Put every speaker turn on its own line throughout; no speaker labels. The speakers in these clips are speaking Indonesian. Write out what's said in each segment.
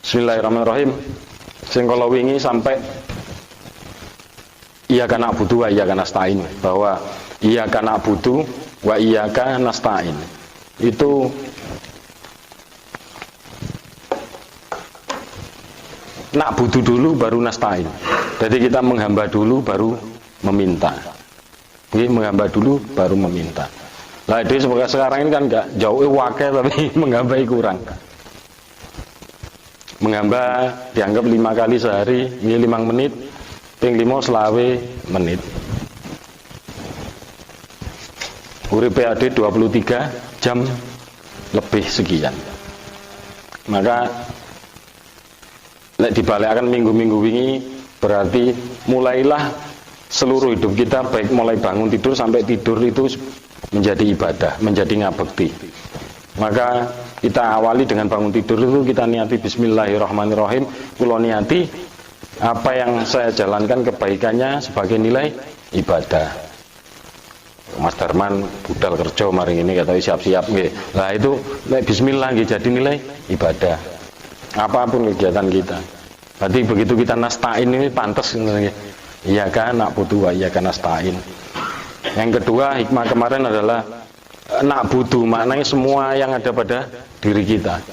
Bismillahirrahmanirrahim. Sing kala wingi sampai iyyaka na'budu wa iyyaka nasta'in, bahwa iyyaka na'budu wa iyyaka nasta'in itu na'budu dulu baru nasta'in. Jadi kita menghamba dulu baru meminta. Jadi menghamba dulu baru meminta. Lah itu sekarang ini kan enggak jauh wakil tapi menghambai kurang. Menghamba dianggap 5 kali sehari, ini 5 menit, ping 5 selawe menit. Urip PAD 23 jam lebih sekian. Maka lek dibalikkan minggu-minggu wingi berarti mulailah seluruh hidup kita, baik mulai bangun tidur sampai tidur itu menjadi ibadah, menjadi ngabekti. Maka kita awali dengan bangun tidur itu kita niati bismillahirrahmanirrahim. Kula niati apa yang saya jalankan kebaikannya sebagai nilai ibadah. Mas Darman budal kerja mari ini kata siap-siap nggih. Lah itu bismillah nggih jadi nilai ibadah. Apapun kegiatan kita. Berarti begitu kita nasta'in ini pantas nggih. Iya kan na'budu wa iyyaka nasta'in. Yang kedua hikmah kemarin adalah na'budu maknanya semua yang ada pada diri kita,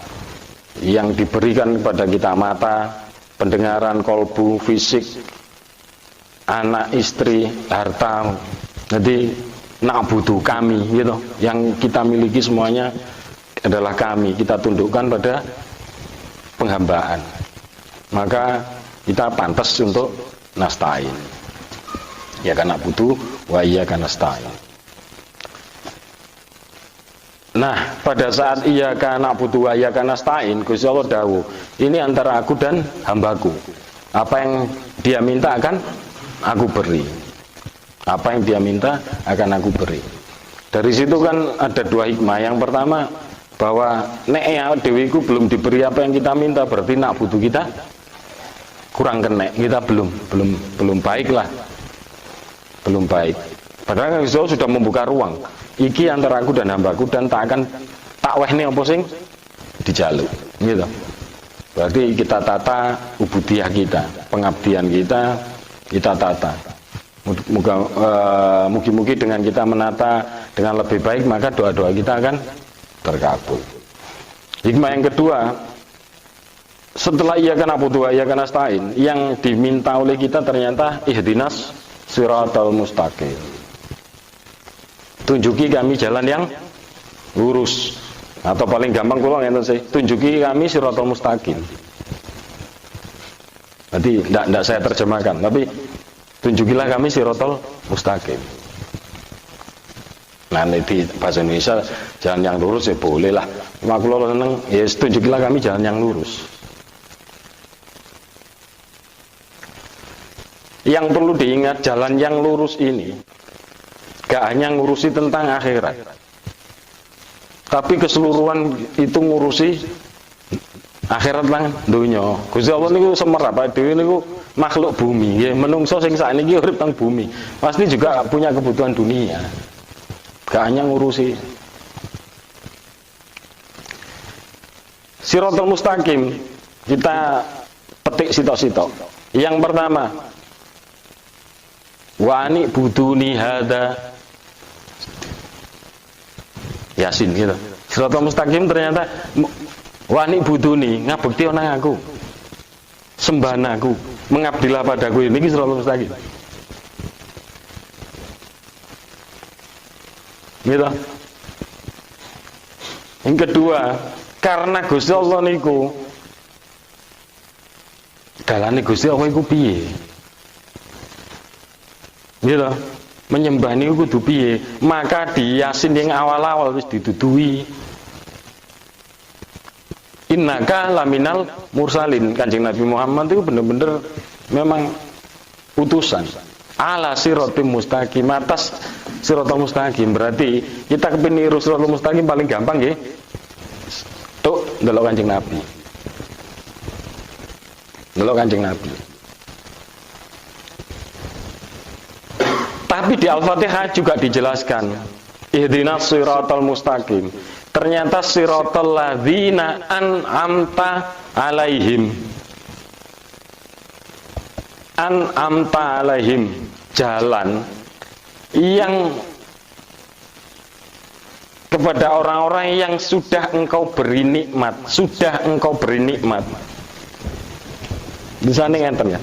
yang diberikan kepada kita, mata, pendengaran, kolbu, fisik, anak, istri, harta. Jadi na'budu kami gitu, yang kita miliki semuanya adalah kami, kita tundukkan pada penghambaan. Maka kita pantas untuk nasta'in. Ya kan na'budu wa iyyaka nasta'in. Nah, pada saat iyyaka na'budu wa iyyaka nasta'in, Gusti Allah dawuh, ini antara aku dan hambaku. Apa yang dia minta akan aku beri. Apa yang dia minta akan aku beri. Dari situ kan ada 2 hikmah. Yang pertama, bahwa nek ya dewiku belum diberi apa yang kita minta, berarti na'budu kita kurang kenek. Kita belum baik lah. Belum baik. Padahal Gusti Allah sudah membuka ruang. Iki antara aku dan hambaku dan tak akan tak wehne apa sing dijaluk gitu. Berarti kita tata ubudiyah kita, pengabdian kita tata. Mugi-mugi dengan kita menata dengan lebih baik, maka doa-doa kita akan terkabul. Hikmah yang kedua, setelah iyyaka na'budu wa iyyaka nasta'in, yang diminta oleh kita ternyata ihdinas siratal mustaqim. Tunjuki kami jalan yang lurus, atau paling gampang kula ngeten sih, tunjuki kami siratal mustaqim. Berarti tidak saya terjemahkan, tapi tunjukilah kami siratal mustaqim. Nah, di bahasa Indonesia jalan yang lurus ya boleh lah. Cuma kula seneng, ya tunjukilah kami jalan yang lurus. Yang perlu diingat, jalan yang lurus ini gak hanya ngurusi tentang akhirat, tapi keseluruhan itu ngurusi akhirat lan dunya. Gusti Allah niku semerap dhewe niku makhluk bumi nggih, menungso sing sakniki urip teng bumi pasti juga punya kebutuhan dunia, gak hanya ngurusi. Siratal mustaqim kita petik sitok-sitok. Yang pertama, wani buduni hada Yasin gitu. Siratal mustaqim ternyata wani buduni ngabekti nang aku, sembah aku, mengabdilah padaku. Ini siratal mustaqim. Gitu. Yang kedua, karena Gusti Allah niku dalane Gusti Allah iku piye? Gitu. Menyembah niku kudu piye? Maka di Yasin yang awal-awal wis dituduhi. Innaka laminal mursalin. Kanjeng Nabi Muhammad itu benar-benar memang utusan. Ala siratim mustaqim, atas siratal mustaqim. Berarti kita kepengin niru siratal mustaqim paling gampang nggih. Tuk ndelok Kanjeng Nabi. Ndelok Kanjeng Nabi. Tapi di Al-Fatihah juga dijelaskan ihdinas siratal mustaqim. Ternyata siratal ladzina an'amta alaihim, an'amta alaihim, jalan yang kepada orang-orang yang sudah engkau beri nikmat, sudah engkau beri nikmat. Di sana ngenten ya.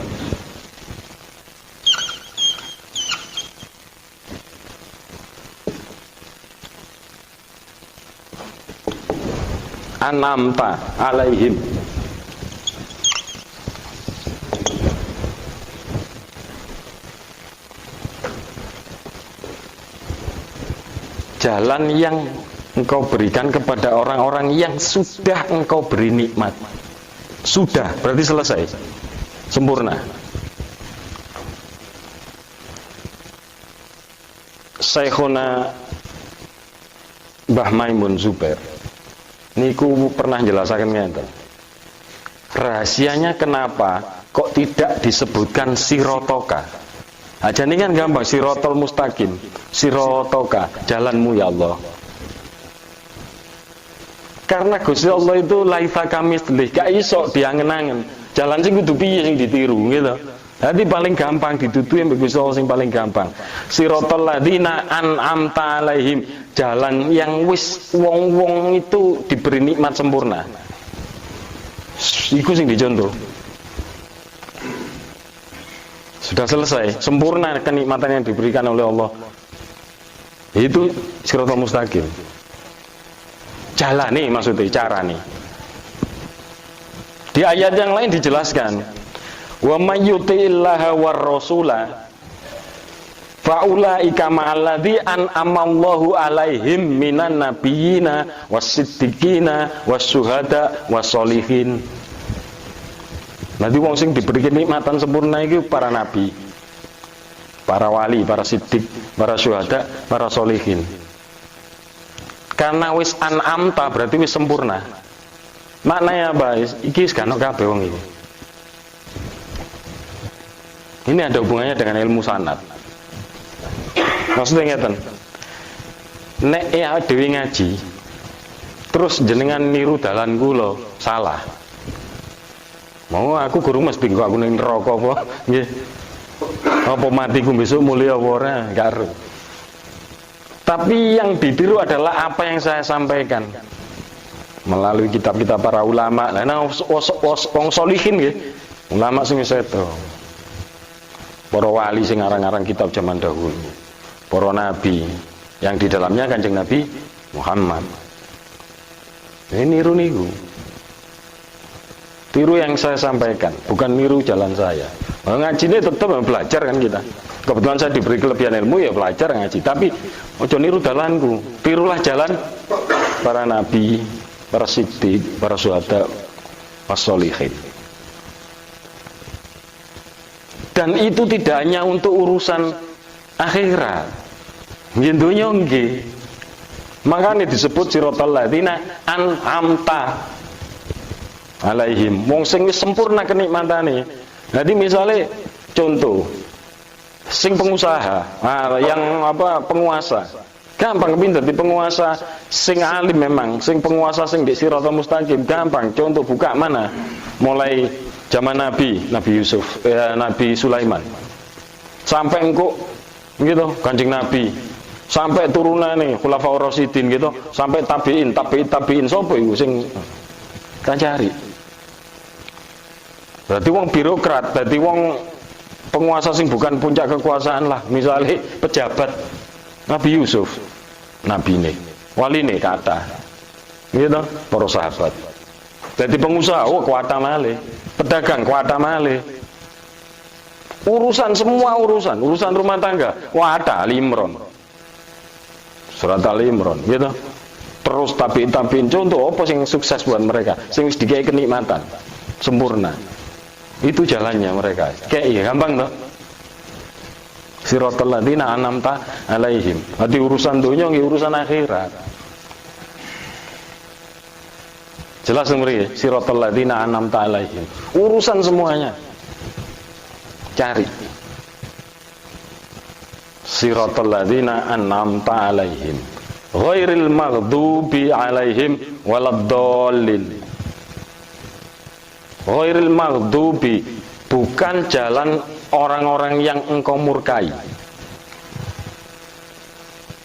An'amta alaihim, jalan yang engkau berikan kepada orang-orang yang sudah engkau beri nikmat. Sudah, berarti selesai, sempurna. Syekhuna Mbah Maimun Zubair niku pernah jelaskan ngeten. Rahasianya kenapa kok tidak disebutkan sirotoka? Aja ini kan gampang, sirotol mustaqim, sirotoka, jalanmu ya Allah. Karena Gusti Allah itu laifa kamisli, gak iso diangen-angen. Jalan sing kudu piye sing ditiru gitu. Jadi paling gampang ditutupi mbek Gusti Allah sing paling gampang. Sirotol ladzina an'amta alaihim, jalan yang wis wong-wong itu diberi nikmat sempurna. Iku sing dicontoh. Sudah selesai, sempurna kenikmatan yang diberikan oleh Allah. Itu siratal mustaqim. Jalan nih maksudnya, cara nih. Di ayat yang lain dijelaskan, wa may yuti'illaha war rasula fa ulaika ma'alladzi an'ama Allahu alaihim minan nabiyyina was-siddiqina was-syuhada was-sholihin. Nanti wong sing diberi kenikmatan sempurna itu para nabi, para wali, para siddiq, para syuhada, para sholihin. Karena wis an'amta berarti wis sempurna. Maknanya apa? Iki wis gak kabeh wong iki. Ini ada hubungannya dengan ilmu sanad. Maksudnya ngeten. Nek ya dhewe ngaji, terus jenengan niru dalan kula, salah. Mau aku guru mesti kok aku ning neraka apa? Nggih. Apa matiku besok mulia apa ora? Gak ero. Tapi yang ditiru adalah apa yang saya sampaikan melalui kitab-kitab para ulama. Nah, wong sholihin nggih. Ulama sing sedo. Para wali sing aran-aran kitab zaman dahulu. Para nabi yang di dalamnya Kanjeng Nabi Muhammad. Ini niru niku. Tiru yang saya sampaikan, bukan niru jalan saya. Ngaji ini tetap belajar kan kita. Kebetulan saya diberi kelebihan ilmu ya belajar ngaji. Tapi ojo niru jalanku. Tirulah jalan para nabi, para siddiq, para syuhada, was-sholihin. Dan itu tidak hanya untuk urusan akhirat. Nggih donya nggih. Makanya disebut siratal ladzina an'amta alaihim, wong sing wis sempurna kenikmatane. Jadi misalnya contoh sing pengusaha, yang penguasa, gampang pinter di penguasa sing alim memang, sing penguasa sing di siratal mustaqim gampang. Contoh buka mana? Mulai zaman Nabi Yusuf, Nabi Sulaiman, sampai engkau gitu Kanjeng Nabi, sampai turunane Khulafaur Rasyidin gitu, sampai tabiin sapa iku sing tak cari. Berarti wong birokrat, berarti wong penguasa sing bukan puncak kekuasaan lah. Misalnya pejabat Nabi Yusuf, nabi ini, wali ini kata, gitu, para sahabat. Jadi pengusaha, kuata malih, pedagang kuata malih. Semua urusan rumah tangga, kuata Ali Imran, surat Ali Imran, gitu. Terus tabiin contoh apa sing sukses buat mereka, sing wis dikai kenikmatan sempurna. Itu jalannya mereka. Kayak iya gampang toh. Siratal ladzina an'amta alaihim. Hati urusan dunia nggih urusan akhirat. Jelas mriki, siratal ladzina an'amta alaihim. Urusan semuanya. Cari. Siratal ladzina an'amta alaihim. Ghairil maghdubi alaihim waladdallin. Ghairil maghdubi, bukan jalan orang-orang yang engkau murkai.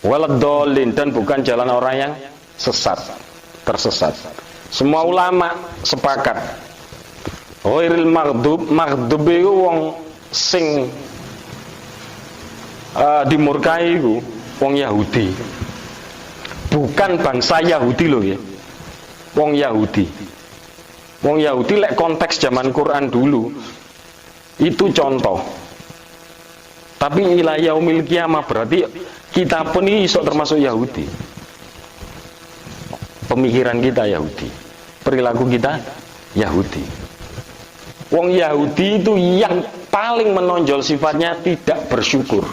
Waladhdallin, dan bukan jalan orang yang sesat, tersesat. Semua ulama sepakat. Ghairil maghdubi wong sing dimurkai iku wong Yahudi. Bukan bangsa Yahudi loh ya. Wong Yahudi. Wong Yahudi lek konteks zaman Quran dulu itu contoh. Tapi ila yaumil qiyamah berarti kita pun ini iso termasuk Yahudi. Pemikiran kita Yahudi, perilaku kita Yahudi. Wong Yahudi itu yang paling menonjol sifatnya tidak bersyukur.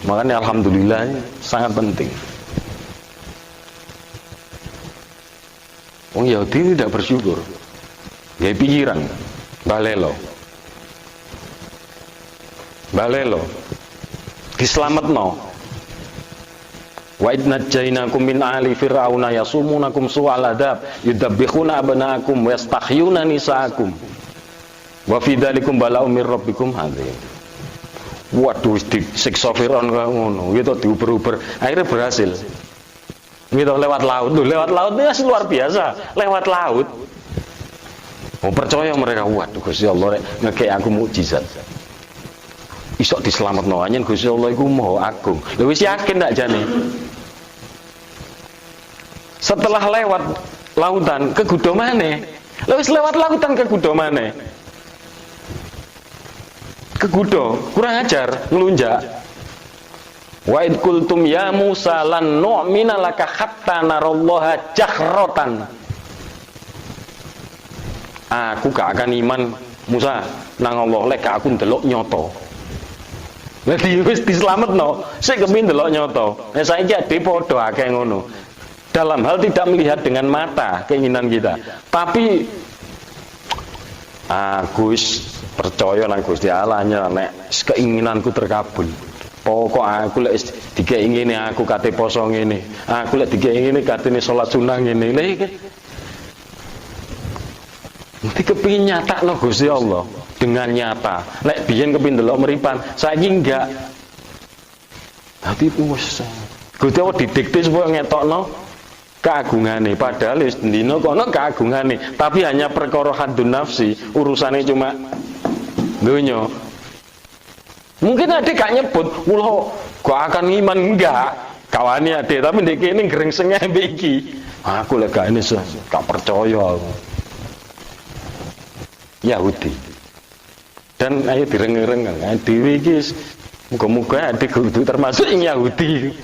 Makanya alhamdulillah sangat penting. Wong Yahudi tidak bersyukur. Gaya pikiran, balelo, diselametno. Wa idna jainakum min ali fir'auna yasumunakum su'al adab yudabbihuna abnaakum wa yastahyuna nisaakum wa fi dzalikum bala'um mir rabbikum hadzim. Waduh, disiksa Firaun kaya ngono, gitu diuber-uber, akhirnya berhasil. Gitu lewat laut, lewat laut ini luar biasa, lewat laut. Oh, percaya mereka, waduh Gusti Allah ngekek aku mukjizat. Isok diselametno anyen Gusti Allah iku maha agung. Lha wis yakin ndak jane? Setelah lewat lautan ke gudo maneh. Lha wis lewat lautan ke gudo maneh. Ke gudo, kurang ajar, ngelunjak. Wa id qultum ya Musa lan nu'mina laka hatta narallaha jahratan. Aku gak akan iman Musa nang Allah lek aku ndelok nyoto. Dadi wis dislametno, sik kepin ndelok nyoto. Nek saiki ade padha akeh ngono. Dalam hal tidak melihat dengan mata keinginan kita, tapi aku percaya nang Gusti Allah nek keinginanku terkabul. Pokok aku lek dikek ngene aku kate poso ngene. Aku lek dikek ngene katene salat sunah ngene. Lha iki nanti kepingin nyata no Gusti Allah dengan nyata. Lek biyen kepingin delok meripan, saiki enggak. Tapi wis Gusti Allah didikte supaya ngetokno keagungane. Padahal wis dina kono keagungane, tapi hanya perkara hadun nafsi, urusane cuma donya. Mungkin ada gak nyebut, "Kula gak akan iman," enggak. Kawane ade, tapi ndek kene grengsenge mbek iki. Aku lek gak ini gak percaya aku. Yahudi. Dan ayo direng-reng dhewe iki muga-muga ade kudu termasuk ing Yahudi.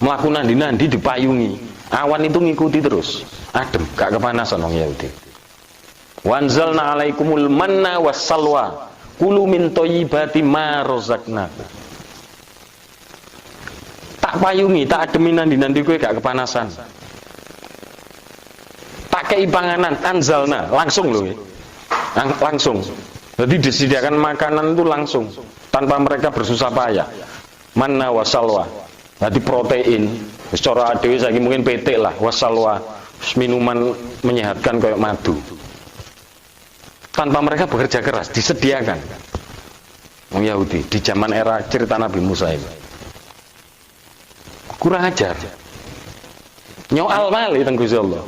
Mlaku nandi-nandi dipayungi. Awan itu ngikuti terus. Adem, gak kepanasan wong Yahudi. Wanzalna alaikumul manna wassalwa kulu min thayyibati ma razaqnakum. Tak payungi, tak ademi nandi-nandi kowe gak kepanasan. Tak kei panganan, anzalna, langsung loh ya. Langsung. Jadi disediakan makanan itu langsung tanpa mereka bersusah payah. Manna wassalwa. Jadi protein. Secara adewe saiki mungkin petik lah, wassalwa. Minuman menyehatkan kayak madu. Tanpa mereka bekerja keras, disediakan. Orang Yahudi di zaman era cerita Nabi Musa ini. Kurang ajar. Nyoal mali teng Gusti Allah.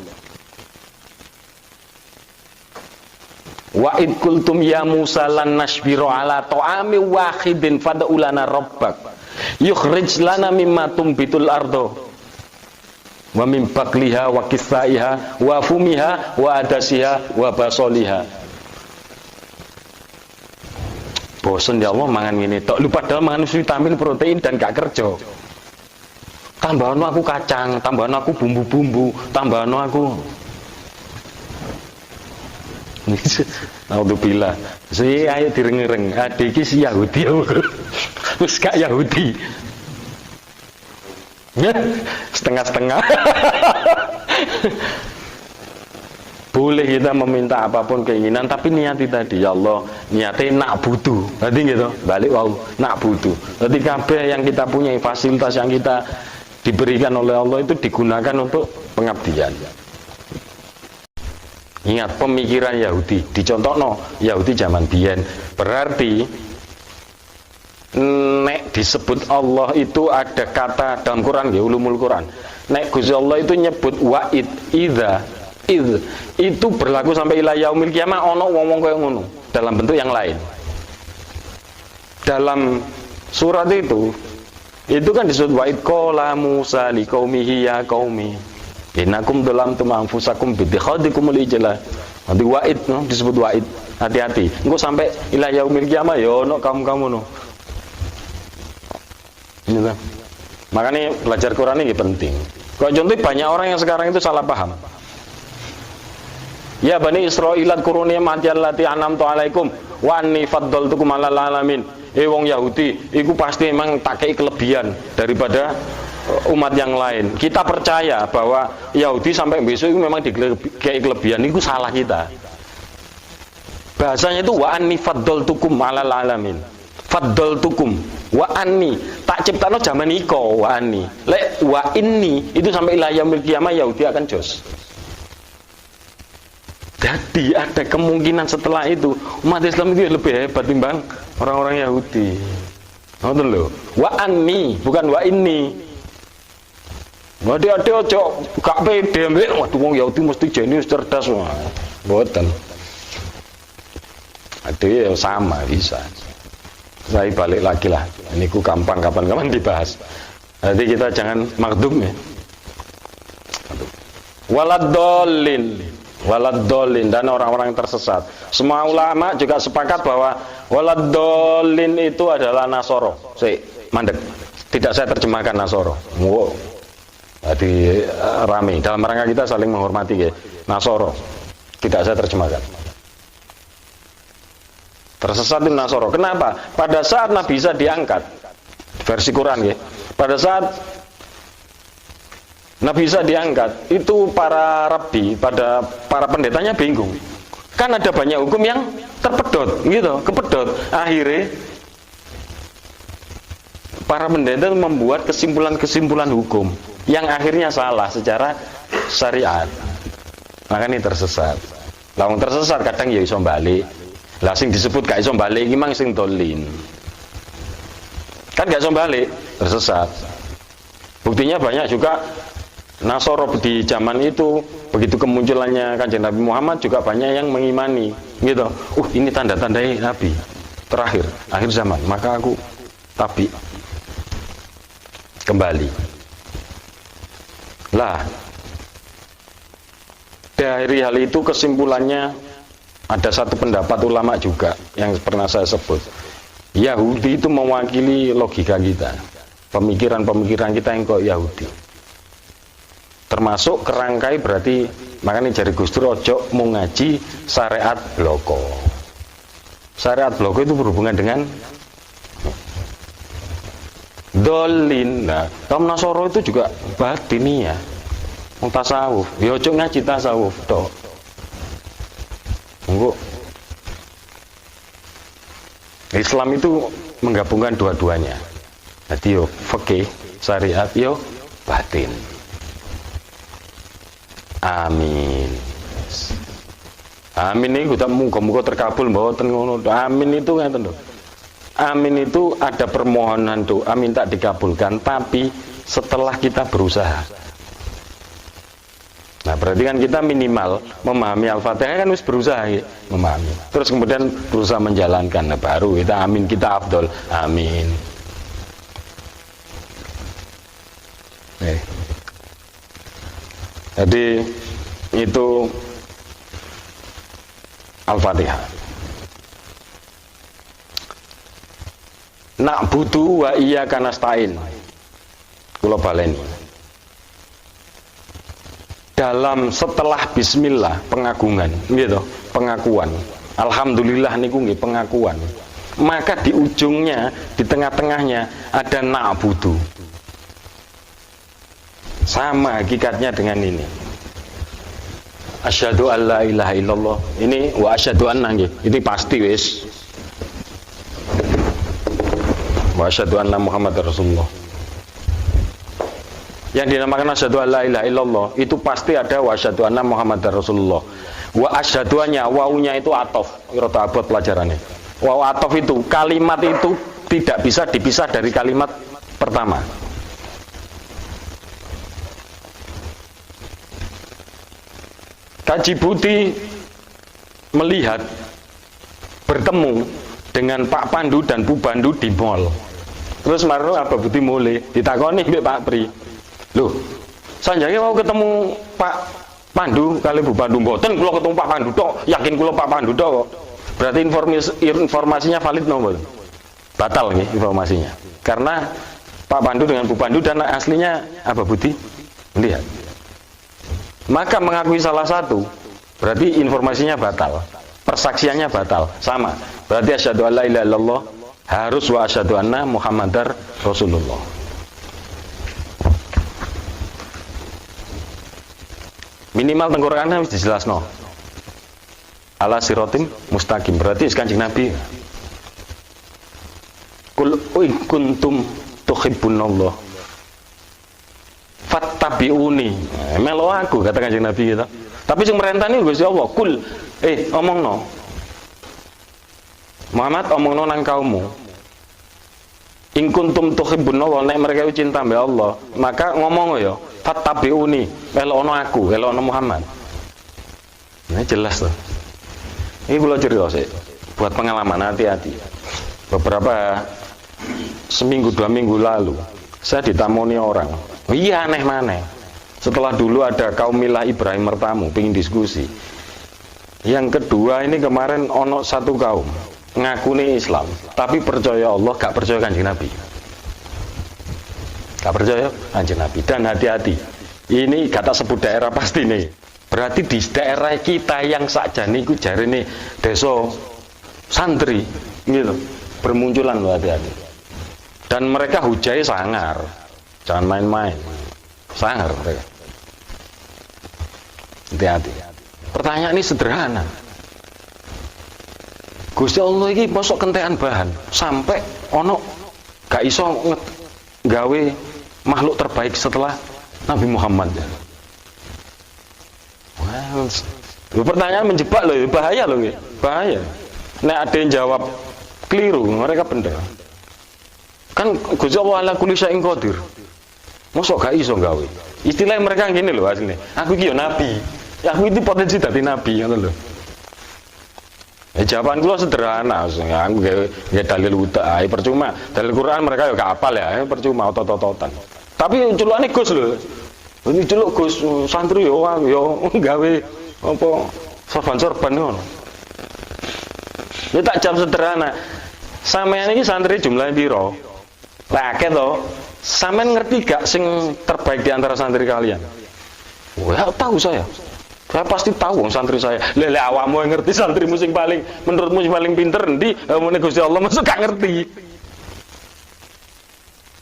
Wa id qultum ya Musa lan nasbiru ala ta'ami wahidin fad'u lana rabbak yukhrij lana mimma tumbitul ardo wa min bakliha wa kisaiha wa fumiha wa adasiha wa basoliha. Bosen ya Allah mangan ngene tok, lu padahal mangan vitamin, protein dan gak kerja. Tambahan aku kacang, tambahan aku bumbu-bumbu, tambahan aku naudzubillah. Si ayo direng-reng, ade iki si Yahudi. Wis gak Yahudi. Ya, setengah-setengah. Boleh kita meminta apapun keinginan, tapi niati tadi, ya Allah, niatnya nak butuh. Berarti gitu, balik wow, nak butuh. Berarti kabeh yang kita punya, fasilitas yang kita diberikan oleh Allah itu digunakan untuk pengabdian. Ingat pemikiran Yahudi, dicontohno Yahudi zaman biyen. Berarti nek disebut Allah itu ada kata dalam Quran nggih, ulumul Quran. Nek Gusti Allah itu nyebut wa'id, idza, itu berlaku sampai ila yaumil kiamah. Ono wong-wong kaya ngono dalam bentuk yang lain. Dalam surat itu kan disebut wa'id qala Musa liqaumihi ya qaumi innakum dalamtum anfusakum bidikhadikumul ijla. Nanti wa'id no, disebut wa'id. Hati-hati. Engko sampai ila yaumil kiamah ya ono kamu-kamu no. Ini tuh. Makanya belajar Quran ini penting. Kok contoh banyak orang yang sekarang itu salah paham. Ya Bani Israilat kuruni ma'atiyal lati anamtu alaikum wa anni faddaltukum alal alamin. Wong Yahudi iku pasti memang takai kelebihan daripada umat yang lain. Kita percaya bahwa Yahudi sampai besok itu memang dikei kelebihan. Itu salah kita. Bahasanya itu wa anni faddaltukum alal alamin. Faddaltukum wa anni, tak ciptano zaman iko wa anni. Lek wa inni itu sampai ila yaumil qiyamah Yahudi akan jos. Jadi ada kemungkinan setelah itu umat Islam itu lebih hebat timbang orang-orang Yahudi. Ngoten lho. Wa anni bukan wa inni. Hati-hati ojo gak pede mbek waduh wong Yahudi mesti jenius cerdas wae. Mboten. Ada yang sama bisa. Saya balik lagi lah. Ini ku gampang kapan-kapan dibahas. Jadi kita jangan makdum ya. Waladdallin dan orang-orang yang tersesat. Semua ulama juga sepakat bahwa waladdallin itu adalah Nasoro. Mandek. Tidak saya terjemahkan Nasoro. Wow. Jadi rame. Dalam rangka kita saling menghormati ya. Nasoro. Tidak saya terjemahkan. Tersesat itu Nasoro. Kenapa? Pada saat Nabi Isa diangkat, versi Quran ya. Pada saat Nabi Isa diangkat, itu para rabi, para pendetanya bingung. Kan ada banyak hukum yang terpedot, gitu, kepedot. Akhirnya para pendeta membuat kesimpulan-kesimpulan hukum yang akhirnya salah secara syariat. Makanya tersesat. Lawang tersesat kadang ya iso balik. Lah sing disebut gak iso balik iki mang sing dolin. Kan gak iso balik, tersesat. Buktinya banyak juga Nasoro di zaman itu, begitu kemunculannya Kanjeng Nabi Muhammad juga banyak yang mengimani, gitu. Ini tanda-tanda Nabi terakhir, akhir zaman. Maka aku tabi kembali. Lah, dari hal itu kesimpulannya ada satu pendapat ulama juga yang pernah saya sebut. Yahudi itu mewakili logika kita, pemikiran-pemikiran kita yang kok Yahudi. Termasuk kerangkai berarti makanya jari Gus Dur ojo mau ngaji syariat bloko. Syariat bloko itu berhubungan dengan dolin. Nah, kaum Nasoro itu juga batiniah, tasawuf. Ya ojo ngaji tasawuf toh. Islam itu menggabungkan dua-duanya. Jadi yo fikih, syariat yo batin. Amin. Amin ini kita muga-muga terkabul mboten ngono. Amin itu ngeten lho. Amin itu ada permohonan doa minta dikabulkan tapi setelah kita berusaha. Nah, berarti kan kita minimal memahami Al-Fatihah kan harus berusaha ya, memahami. Terus kemudian berusaha menjalankan. Nah, baru kita amin, kita afdol. Amin. Jadi itu Al-Fatihah. Na'budu wa iyyaka nasta'in. Kula baleni. Dalam setelah bismillah pengagungan, gitu, pengakuan. Alhamdulillah niku nggih pengakuan. Maka di ujungnya, di tengah-tengahnya ada na'budu. Sama hakikatnya dengan ini. Asyhadu an la ilaha illallah. Ini wa asyhadu anna nggih. Ini pasti wis. Wa asyhadu anna Muhammadar Rasulullah. yang dinamakan asyhadu alla ilaha illallah itu pasti ada wa asyhadu anna muhammadar rasulullah. Wa asyhaduannya wawunya itu atof, rada abot pelajarannya. Waw atof itu kalimat itu tidak bisa dipisah dari kalimat pertama. Kak Jibuti melihat bertemu dengan Pak Pandu dan Bu Bandu di mall. Terus marno apa Budi mulai ditakoni mbek Pak Pri. Loh, sanjane mau ketemu Pak Pandu kali Bu Pandu mboten kula ketemu Pak Pandu tok, yakin kula Pak Pandu tok kok. Berarti informasinya valid nomor. Batal nih informasinya. Karena Pak Pandu dengan Bu Pandu dan aslinya apa Budi? Lihat. Maka mengakui salah satu berarti informasinya batal. Persaksiannya batal, sama. Berarti asyhadu alla ilaha illallah harus wa asyhadu anna muhammadar rasulullah. Minimal tengkorakane harus dijelasno. Ala siratim mustaqim. Berarti Kanjeng Nabi. Kul kuntum tuhibbunallah fattabi'uni. Melo aku kata Kanjeng Nabi gitu. Tapi sing merentani Gusti Allah, kul omongno. Muhammad omongno nang kaummu. In kuntum tuhibbunallah, nek mereka cinta mbek Allah, maka ngomong ya, fattabi'uni, elono aku, elono Muhammad. Ini jelas tuh. Ini kula cerita sih, buat pengalaman hati-hati. Beberapa seminggu 2 minggu lalu, saya ditamoni orang. Iya aneh maneh. Setelah dulu ada kaum milah Ibrahim Mertamu, pingin diskusi. Yang kedua ini kemarin ono satu kaum ngakuni Islam, tapi percaya Allah, gak percaya Kanjeng Nabi. Gak percaya Kanjeng Nabi. Dan hati-hati, ini kata sebut daerah pasti nih. Berarti di daerah kita yang sakjane iku jarene desa santri gitu. Bermunculan loh hati-hati. Dan mereka hujai sangar. Jangan main-main. Sangar mereka. Hati-hati. Pertanyaan ini sederhana. Gusti Allah ini mosok kentekan bahan sampai ono gak iso gawe makhluk terbaik setelah Nabi Muhammad. Wow. Pertanyaan menjebak loh, bahaya loh, bahaya. Nek ada yang jawab keliru, mereka bener. Kan Gusti Allah ala kulli syai'in qadir. Mosok gak iso gawe. Istilah mereka gini loh aslinya. Aku iki yo nabi. Aku itu potensi dadi nabi ngono lho. Jawaban kula sederhana, aku nggak dalil uta, percuma. Dalil Quran mereka ya gak apal ya, percuma otot-ototan. Tapi celukane Gus lho. Ini celuk Gus santri yo gawe apa sorban-sorban ngono. Ya tak jawab sederhana. Sampeyan iki santri jumlahnya piro? Lah akeh to. Sampeyan ngerti gak sing terbaik di antara santri kalian? Wah, tahu saya. Saya pasti tahu santri saya. Lele awakmu yang ngerti santrimu sing paling menurutmu sing paling pinter endi? Mune Gusti Allah masuk gak ngerti.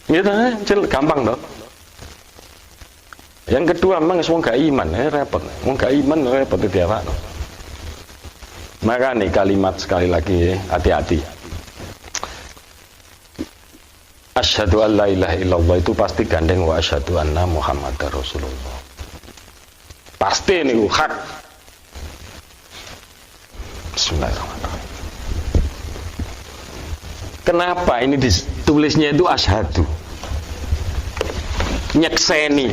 Gitu, gampang toh. Yang kedua memang semua gak iman, repot. Mau gak iman repot itu apa? Maka nih kalimat sekali lagi hati-hati. Asyhadu an la ilaha illallah itu pasti gandeng wa asyhadu anna muhammadar rasulullah. Pasti nih hak. Bismillahirrahmanirrahim. Kenapa ini ditulisnya itu asyhadu? Nyekseni.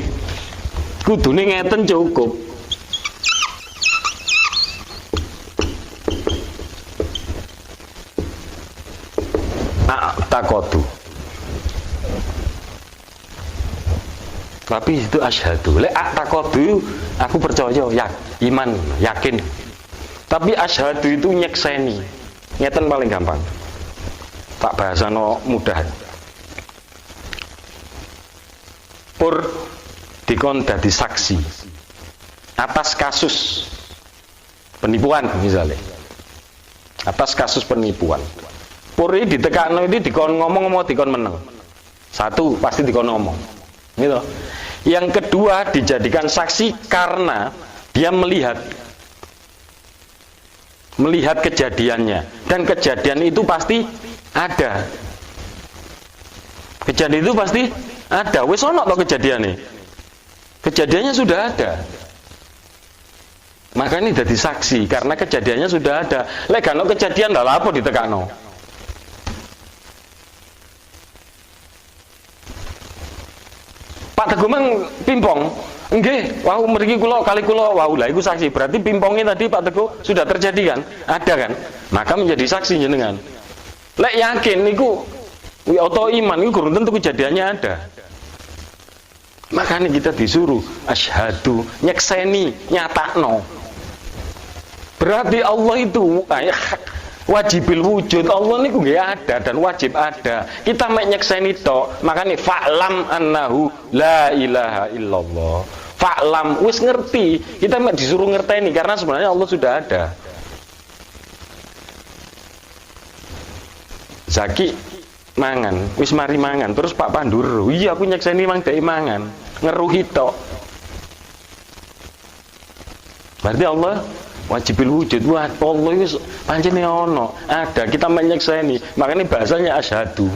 Kudune ngeten cukup. Takodu. Tapi itu asyhadu. Lek takodu aku percaya, iman, yakin. Tapi asyhadu itu nyekseni. Ngeten paling gampang. Tak bahasano mudah. Pur dikon dadi saksi atas kasus penipuan misalnya. Atas kasus penipuan. Pur ini ditekakno ini dikon ngomong dikon meneng. Satu pasti dikon ngomong. Gitu. Yang kedua dijadikan saksi karena dia melihat kejadiannya dan kejadian itu pasti ada. Kejadian itu pasti ada. Wis ono to kejadiane. Kejadiannya sudah ada. Maka ini jadi saksi karena kejadiannya sudah ada. Lek kan kejadian lah apa ditekakno. Pak Teguh mang pimpong. Nggih, wau mriki kula kali kula wau lah iku saksi. Berarti pimpongnya tadi Pak Teguh sudah terjadi kan? Ada kan? Maka menjadi saksi jenengan. Lek yakin niku auto iman niku kurang tentu kejadiannya ada. Makanya kita disuruh asyhadu, nyekseni, nyatakno. Berarti Allah itu wajibil wujud. Allah niku nggih ada dan wajib ada. Kita mek nyekseni tok. Makanya fa'lam annahu la ilaha illallah. Fa'lam wis ngerti. Kita mek disuruh ngerteni karena sebenarnya Allah sudah ada. Zaki mangan, wis mari mangan, terus Pak Pandur, iya aku nyekseni mang dek mangan, ngeruhi tok. Berarti Allah wajibil wujud. Wah, Allah itu pancen ono, ada, kita menyekseni. Makanya bahasanya asyhadu.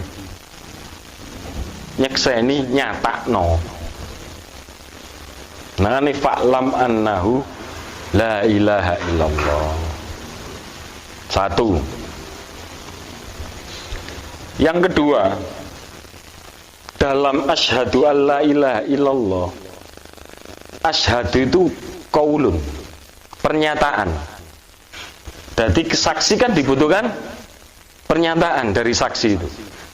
Nyekseni nyatakno. Nah, ini fa'lam annahu la ilaha illallah. Satu. Yang kedua, dalam asyhadu alla ilaha illallah, asyhadu itu qaulun, pernyataan. Jadi saksi kan dibutuhkan pernyataan dari saksi itu.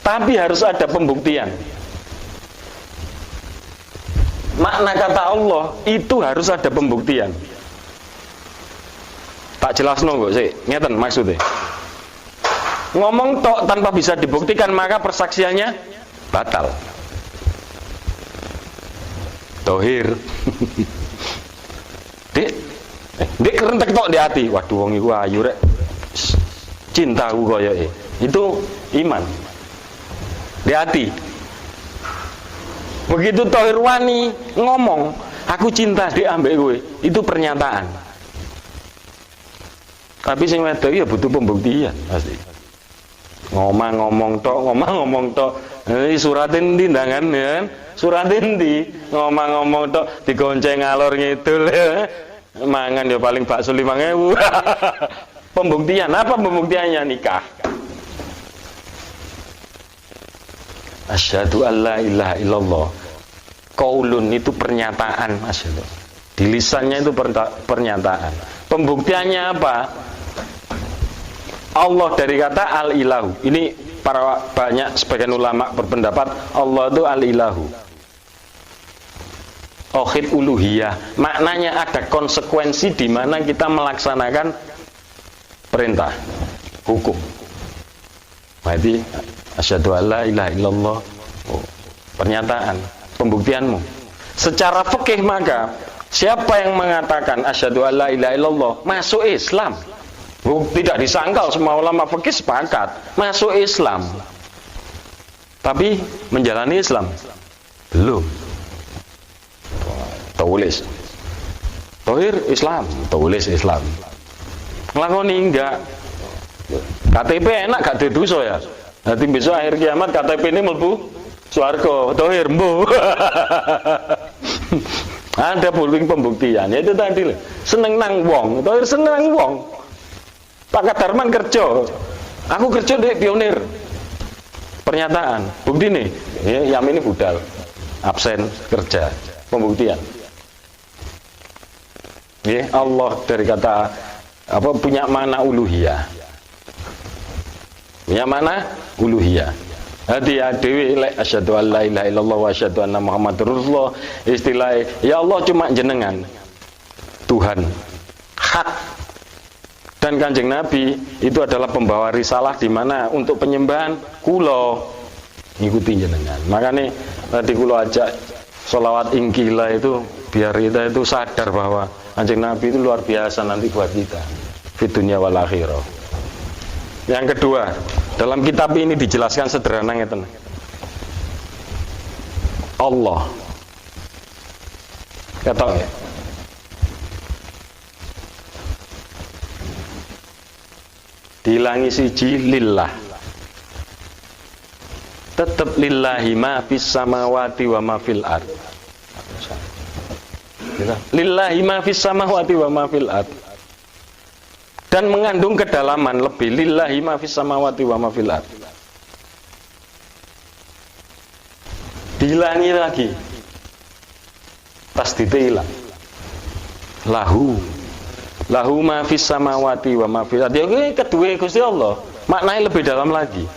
Tapi harus ada pembuktian. Makna kata Allah itu harus ada pembuktian. Tak jelasno kok sih, ngeten maksudnya. Ngomong tok tanpa bisa dibuktikan maka persaksiannya batal. Tohir. Dek kerentek tok di hati. Waduh wong iku ayu rek. Cinta ku koyoke. Itu iman. Di hati. Begitu tohir wani ngomong, aku cinta di ambek kowe. Itu pernyataan. Tapi sing wedok ya butuh pembuktian pasti. Ngomong tok. Ini surat endi ndangan ya. Surat endi ngomong tok digonceng ngalor ngidul. Mangan ya paling bakso 5.000. Pembuktian apa pembuktiannya? Nikah. Asyhadu alla ilaha illallah. Qaulun itu pernyataan, maksudnya. Di lisannya itu pernyataan. Pembuktiannya apa? Allah dari kata al-ilahu. Ini para banyak sebagian ulama berpendapat Allah itu al-ilahu. Tauhid uluhiyah. Maknanya ada konsekuensi di mana kita melaksanakan perintah, hukum. Berarti asyhadu alla ilaha illallah. Oh, pernyataan, pembuktianmu. Secara fikih maka siapa yang mengatakan asyhadu alla ilaha illallah masuk Islam. Tidak disangkal, semua ulama fikih sepakat masuk Islam. Tapi menjalani Islam belum. Tulis tohir Islam, tulis Islam. Nglakoni enggak. KTP enak gak dosa ya. Nanti besok akhir kiamat KTP ini mlebu swarga, tohir mbuh. Ada pembuktian. Itu tadi loh. Seneng nang wong, tohir seneng nang wong. Pak Kadarman kerja, aku kerja di Pionir. Pernyataan, bukti nih, ya, Yam ini budal, absen kerja, pembuktian. Ya, Allah dari kata apa punya mana uluhiyah, punya mana uluhiyah. Hati ya dewi lek asyhadu alla ilaha illallah wa asyhadu anna muhammadur rasulullah. Istilah ya Allah cuma jenengan Tuhan hak. Dan Kanjeng Nabi itu adalah pembawa risalah di mana untuk penyembahan kulo ngikuti jenengan. Makanya tadi kulo ajak sholawat ingkila itu biar kita itu sadar bahwa Kanjeng Nabi itu luar biasa nanti buat kita di dunia wal akhirah. Yang kedua, dalam kitab ini dijelaskan sederhana ngeten. Allah kata ya, dihilangi siji lillah, tetap lillahi ma fis samawati wa ma fil ard. Lillahi ma fis samawati wa ma fil ard. Dan mengandung kedalaman lebih, lillahi ma fis samawati wa ma fil ard. Dihilangi lagi, tasdidnya hilang. Lahu ma fis samawati wa ma fil ard. Ya kedua Gusti Allah, maknanya lebih dalam lagi.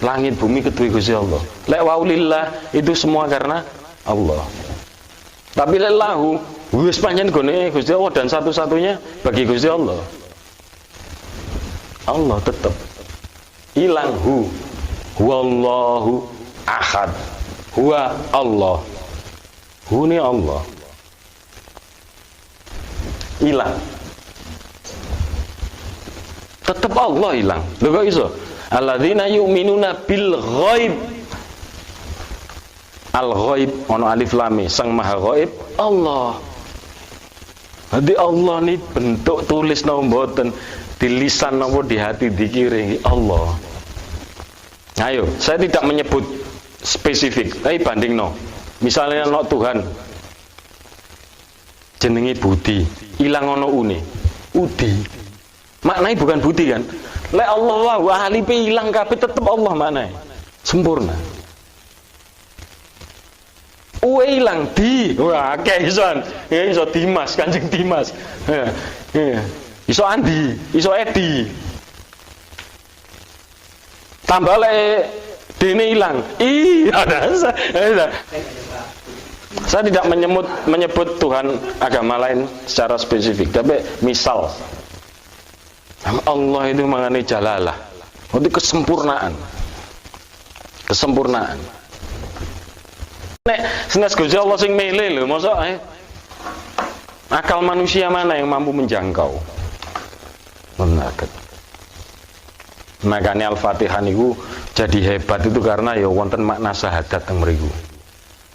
Langit bumi kedua Gusti Allah. Lek waulillah itu semua karena Allah. Tapi lek lahu wis pancen gone Gusti Allah dan satu-satunya bagi Gusti Allah. Allah tetap hilang huwallahu ahad. Huwa Allah. Ini Allah. Hilang. Tetap Allah hilang. Lho kok iso? Alladzina yu'minuna bil ghaib. Al ghaib ono alif lam sang maha ghaib Allah. Jadi Allah ini bentuk tulis napa mboten, di lisan napa di hati dikiri Allah. Ayo, saya tidak menyebut spesifik, tapi bandingno. Misalnya no Tuhan jenenge Budi, ilang ono une. Udi. Maknanya bukan Budi kan? Lek Allah wa alipe ilang kabeh tetep Allah maknanya. Sempurna. Uwe ilang di, wah kaisan, ya iso Dimas, Kanjeng Dimas, iso Andi, iso Edi, tambah le dene ilang, saya tidak menyebut Tuhan agama lain secara spesifik, tapi misal Allah itu mengenai jalalah, itu kesempurnaan. Nek senes Gusti Allah sing milih lho, mosok akal manusia mana yang mampu menjangkau? Menaket. Makanya Al-Fatihah niku jadi hebat itu karena ya wonten makna syahadat teng mriku.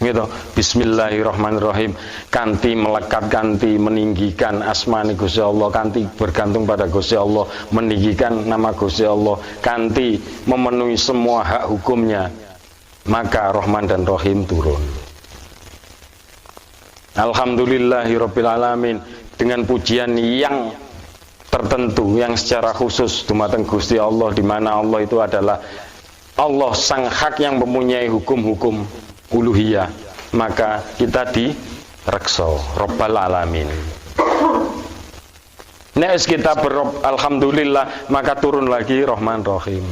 Gitu. Bismillahirrahmanirrahim. Kanti melekat, kanti meninggikan asmani Gusti Allah, kanti bergantung pada Gusti Allah, meninggikan nama Gusti Allah, kanti memenuhi semua hak hukumnya. Maka Rahman dan Rahim turun. Alhamdulillahirabbil alamin, dengan pujian yang tertentu, yang secara khusus dumateng Gusti Allah, di mana Allah itu adalah Allah sang hak yang mempunyai hukum-hukum uluhiyah. Maka kita direksa Rabbal alamin. Nek kita berob alhamdulillah, maka turun lagi Rahman Rahim.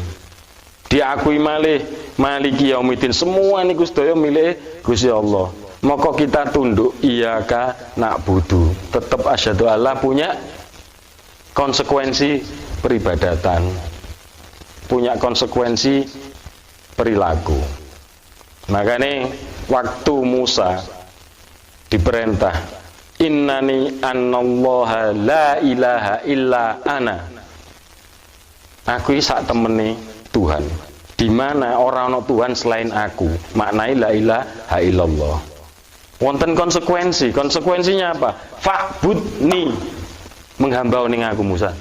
Diakui malih Maliki Yaumiddin, semua niku sedaya milik Gusti Allah. Maka kita tunduk iyyaka na'budu. Tetap asyhadu alla punya konsekuensi peribadatan. Punya konsekuensi perilaku. Makanya waktu Musa diperintah innani anallaha la ilaha illa ana. Aku sak temene Tuhan, di mana orang ono Tuhan selain aku, maknai la ilaha illallah. Wonten konsekuensinya apa? Fa'budni, menghamba ning aku Musa.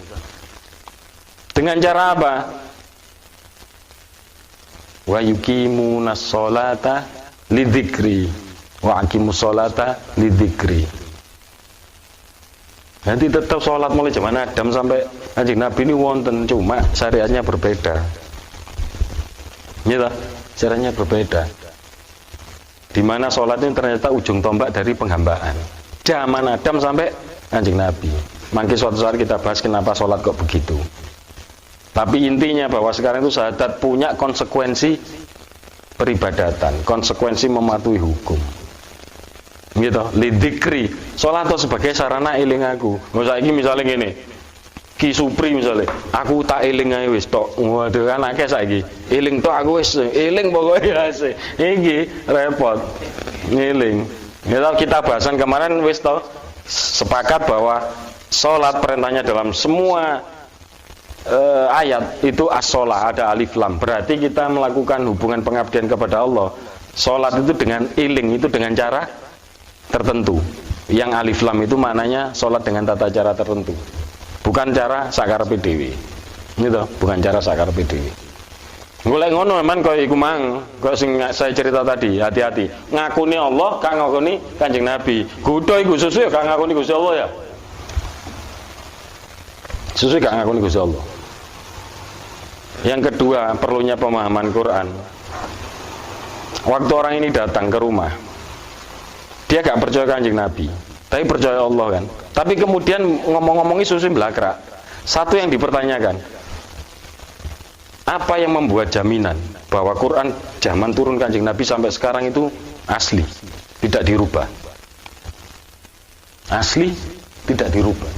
Dengan cara apa? Wa yuqimunas sholata lidzikri wa aqimus sholata lidzikri. Nanti tetap sholat mulai zaman Adam sampai Kanjeng Nabi ini wonten, cuma syariatnya berbeda. Gitu, caranya berbeda. Di mana sholat ini ternyata ujung tombak dari penghambaan. Zaman Adam sampai Kanjeng Nabi. Mungkin suatu saat kita bahas kenapa sholat kok begitu. Tapi intinya bahwa sekarang itu syahadat punya konsekuensi peribadatan, konsekuensi mematuhi hukum. Gitu, lidzikri. Sholat itu sebagai sarana eling aku. Saiki misalnya gini, Ki Supri misalnya, aku tak eling ae wis tok. Waduh kan akeh saiki. Eling tok aku wis eling pokoke asih. Iki repot. Ngeling. Ya kita bahasan kemarin wis tok sepakat bahwa salat perintahnya dalam semua ayat itu as-shalah, ada alif lam. Berarti kita melakukan hubungan pengabdian kepada Allah. Salat itu dengan eling, itu dengan cara tertentu. Yang alif lam itu maknanya salat dengan tata cara tertentu. Bukan cara sakar PDW, gitu, bukan cara sakar PDW. Golek ngono man koyo iku mang, koyo sing saya cerita tadi, hati-hati. Ngakuni Allah, gak ngakuni Kanjeng Nabi. Kudu iku susu ya gak ngakuni Gusti Allah ya. Susu gak ngakuni Gusti Allah. Yang kedua, perlunya pemahaman Quran. Waktu orang ini datang ke rumah, dia gak percaya Kanjeng Nabi, tapi percaya Allah kan. Tapi kemudian ngomong-ngomongi susu belakrak. Satu yang dipertanyakan, apa yang membuat jaminan bahwa Quran zaman turun Kanjeng Nabi sampai sekarang itu asli, tidak dirubah? Asli, tidak dirubah.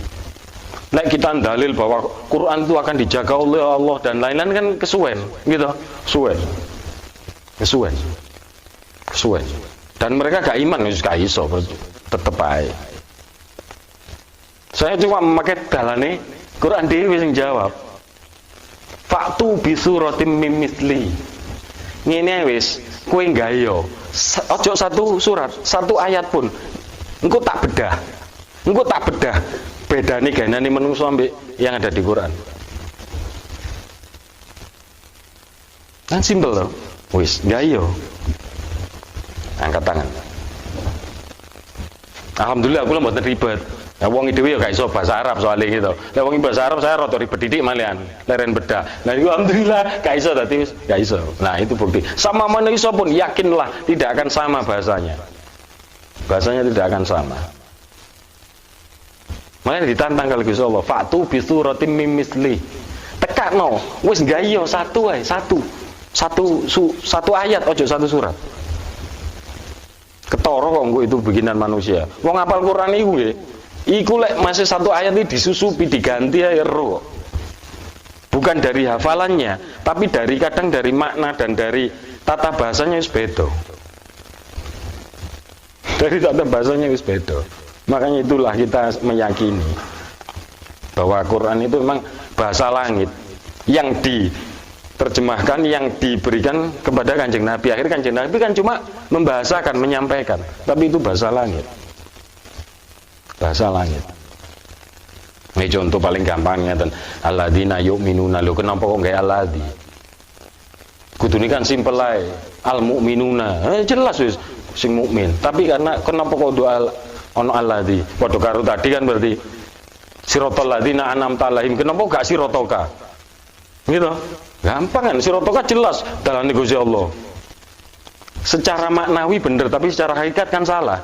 Nek kita dalil bahwa Quran itu akan dijaga oleh Allah dan lain-lain kan kesuwen, gitu, kesuwen. Dan mereka gak iman, gak iso, tetep aja. Saya cuma memakai dalane Quran dhewe sing jawab. Faktu bisuratim mimithli. Ngene wis, kowe nggayo. Ojo satu surat, satu ayat pun. Engko tak bedah. Bedane gaenane menungso ambek yang ada di Quran. Kan simpel loh. Wis, nggayo. Angkat tangan. Alhamdulillah aku mboten ribet. Ya wong dhewe ya gak iso bahasa Arab soalnya gitu. Lah wong bahasa Arab saya rada ribet didik malian, leren bedah. Nah itu alhamdulillah gak iso dadi wis gak iso. Nah itu bukti. Sama manusia pun yakinlah tidak akan sama bahasanya. Bahasanya tidak akan sama. Makanya ditantang kalau Gusti Allah, fatu bisuratim mimithli. Tekakno, wis gayo satu ae, satu ayat ojo satu surat. Ketara kok engko itu bikinan manusia. Wong hafal Quran iku nggih. Iku lek masih satu ayat ini disusupi diganti ae ero. Bukan dari hafalannya, tapi kadang dari makna dan dari tata bahasanya wis beda. Dari tata bahasanya wis beda. Makanya itulah kita meyakini bahwa Quran itu memang bahasa langit yang diterjemahkan, yang diberikan kepada Kanjeng Nabi. Akhirnya Kanjeng Nabi kan cuma membahasakan, menyampaikan, tapi itu bahasa langit. Bahasa langit. Ini contoh paling gampangnya dan alladzina yu'minuna, lho kenapa kok nggak alladzi? Kudune kan simpel ae. Al mu'minuna. Jelas wis sing mukmin. Tapi karena kenapa kok doa ono alladzi? Padha karo tadi kan berarti siratal ladzina an'amta 'alaihim. Kenapa gak sirotoka? Gitu. Gampang kan sirotoka jelas dalam Gusti Allah. Secara maknawi bener tapi secara hakikat kan salah.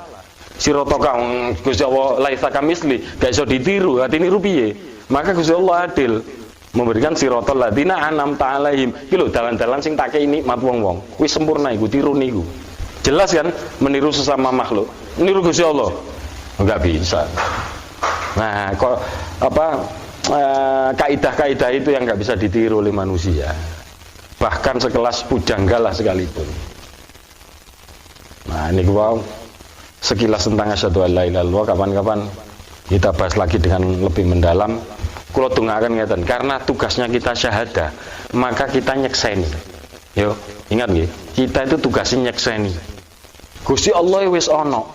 Sirotoka Gusti Allah laisa kamisli, gak iso ditiru, hati niru piye? Maka Gusti Allah adil memberikan siratal ladzina an'amta 'alaihim. Iki lho dalan-dalan sing tak kei nikmat wong-wong. Wis sempurna iku, tiru niku. Jelas kan meniru sesama makhluk. Niru Gusti Allah. Enggak bisa. Nah, kok kaidah-kaidah itu yang enggak bisa ditiru oleh manusia. Bahkan sekelas pujanggala sekalipun. Nah, ini wow. Sekilas tentang asyhadu alla ilaha illallah, kapan-kapan kita bahas lagi dengan lebih mendalam. Kula tunggaken ngeten, karena tugasnya kita syahadah, maka kita nyekseni. Yo, ingat nggih, kita itu tugasnya nyekseni. Gusti Allah wis ana.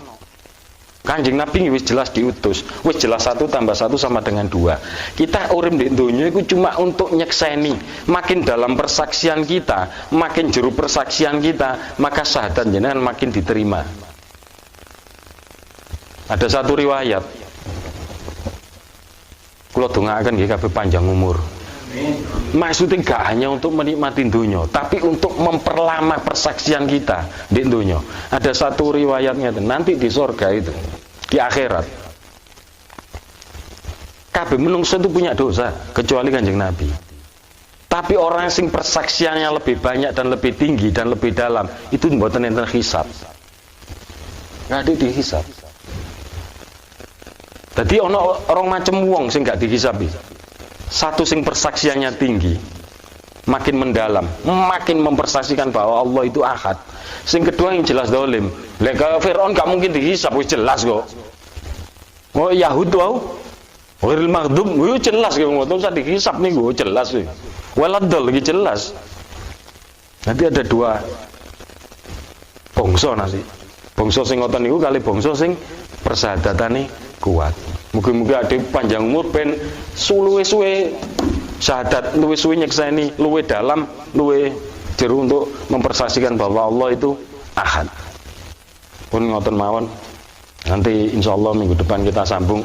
Kanjeng Nabi wis jelas diutus, wis jelas 1 + 1 sama dengan 2. Kita urip di dunia itu cuma untuk nyekseni. Makin dalam persaksian kita, makin jero persaksian kita, maka syahadat jenengan makin diterima. Ada satu riwayat, kula dongaaken nggih kabeh panjang umur. Maksudnya gak hanya untuk menikmati dunia, tapi untuk memperlama persaksian kita di dunia. Ada satu riwayatnya nanti di surga itu, di akhirat, kabeh menungso itu punya dosa kecuali Kanjeng Nabi. Tapi orang sing persaksiannya lebih banyak dan lebih tinggi dan lebih dalam itu mboten enten hisab. Gak ada dihisab. Jadi orang macam wong sing gak dihisab. Satu sing persaksiannya tinggi, makin mendalam, makin mempersaksikan bahwa Allah itu ahad. Sing kedua yang jelas dolim. Lek Fir'aun gak mungkin dihisab, wis jelas kok. Oh Yahud wau, Wiril Maghdub, jelas kok ngoten usah dihisab niku, jelas iki. Waladol iki jelas. Nanti ada 2 bangsa nanti. Bangsa sing ngoten niku kali bangsa sing persahadatane kuat. Muga-muga ada panjang umur ben suwe-suwe syahadat, luwe suwe nyekseni, luwe dalam, luwe takdir untuk mempersaksikan bahwa Allah itu ahad. Pun ngoten mawon. Nanti insya Allah minggu depan kita sambung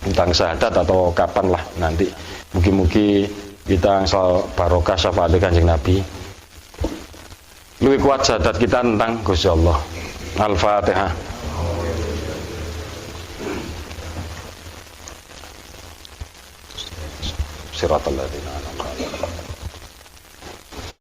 tentang syahadat atau kapan lah nanti. Mugi-mugi kita asal barokah syafaat Kanjeng Nabi. Lebih kuat syahadat kita tentang Gusti Allah. Al-Fatihah. Siratal ladzina